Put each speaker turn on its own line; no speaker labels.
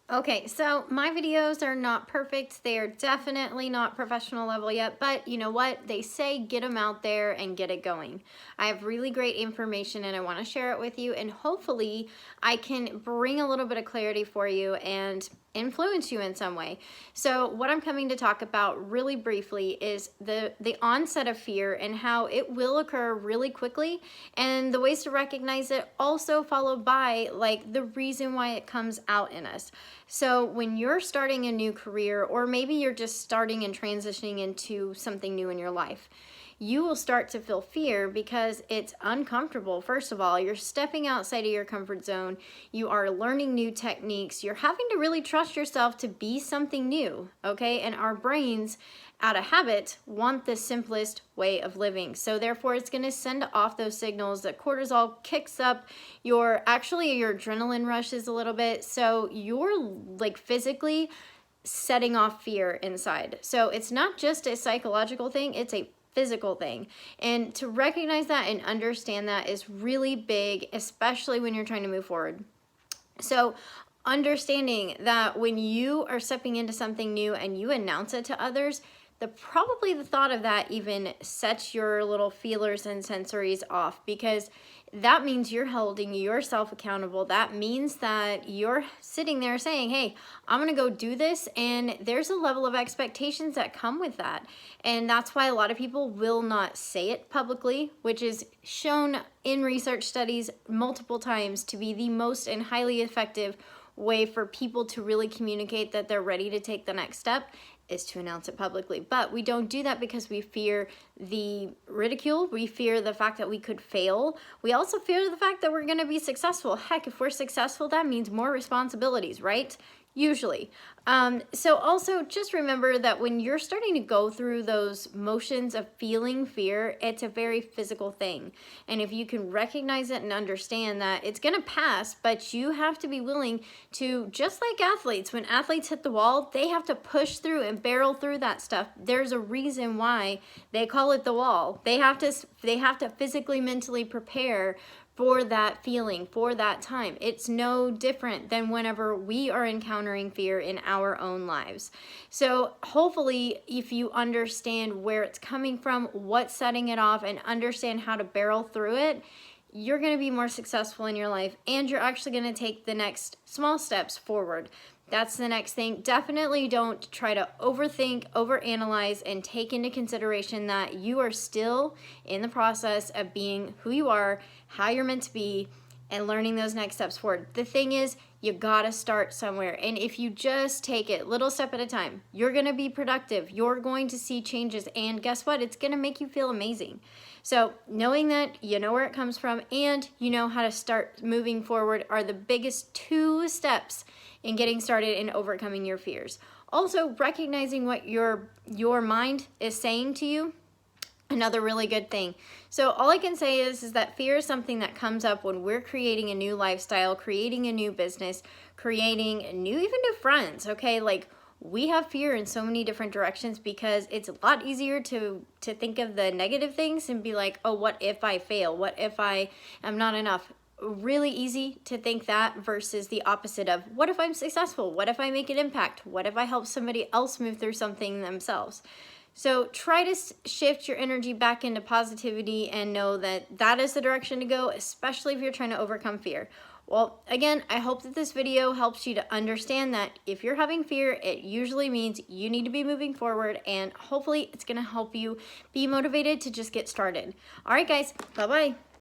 Okay, so my videos are not perfect. They are definitely not professional level yet, but you know what? They say get them out there and get it going. I have really great information and I want to share it with you, and hopefully I can bring a little bit of clarity for you and influence you in some way. So what I'm coming to talk about really briefly is the onset of fear and how it will occur really quickly, and the ways to recognize it, also followed by like the reason why it comes out in us. So when you're starting a new career, or maybe you're just starting and transitioning into something new in your life, you will start to feel fear because it's uncomfortable. First of all, you're stepping outside of your comfort zone. You are learning new techniques. You're having to really trust yourself to be something new, okay? And our brains, out of habit, want the simplest way of living. So therefore, it's going to send off those signals that cortisol kicks up your adrenaline rushes a little bit. So you're like physically setting off fear inside. So it's not just a psychological thing, it's a physical thing. And to recognize that and understand that is really big, especially when you're trying to move forward. So understanding that when you are stepping into something new and you announce it to others, probably the thought of that even sets your little feelers and sensories off, because that means you're holding yourself accountable. That means that you're sitting there saying, hey, I'm gonna go do this, and there's a level of expectations that come with that. And that's why a lot of people will not say it publicly, which is shown in research studies multiple times to be the most and highly effective way for people to really communicate that they're ready to take the next step, is to announce it publicly. But we don't do that because we fear the ridicule. We fear the fact that we could fail. We also fear the fact that we're going to be successful. Heck, if we're successful, that means more responsibilities, right? Usually. So also just remember that when you're starting to go through those motions of feeling fear, it's a very physical thing. And if you can recognize it and understand that it's going to pass, but you have to be willing to, just like athletes, when athletes hit the wall, they have to push through and barrel through that stuff. There's a reason why they call it the wall. They have to physically, mentally prepare for that feeling, for that time. It's no different than whenever we are encountering fear in our own lives. So hopefully, if you understand where it's coming from, what's setting it off, and understand how to barrel through it, you're going to be more successful in your life, and you're actually going to take the next small steps forward. That's the next thing. Definitely don't try to overthink, overanalyze, and take into consideration that you are still in the process of being who you are, how you're meant to be, and learning those next steps forward. The thing is, you gotta start somewhere. And if you just take it little step at a time, you're gonna be productive. You're going to see changes. And guess what? It's gonna make you feel amazing. So knowing that you know where it comes from and you know how to start moving forward are the biggest 2 steps in getting started and overcoming your fears. Also, recognizing what your mind is saying to you, another really good thing. So all I can say is that fear is something that comes up when we're creating a new lifestyle, creating a new business, creating even new friends, okay? Like, we have fear in so many different directions because it's a lot easier to think of the negative things and be like, oh, what if I fail? What if I am not enough? Really easy to think that versus the opposite of, what if I'm successful? What if I make an impact? What if I help somebody else move through something themselves? So try to shift your energy back into positivity and know that that is the direction to go, especially if you're trying to overcome fear. Well, again, I hope that this video helps you to understand that if you're having fear, it usually means you need to be moving forward, and hopefully it's going to help you be motivated to just get started. All right, guys, bye-bye.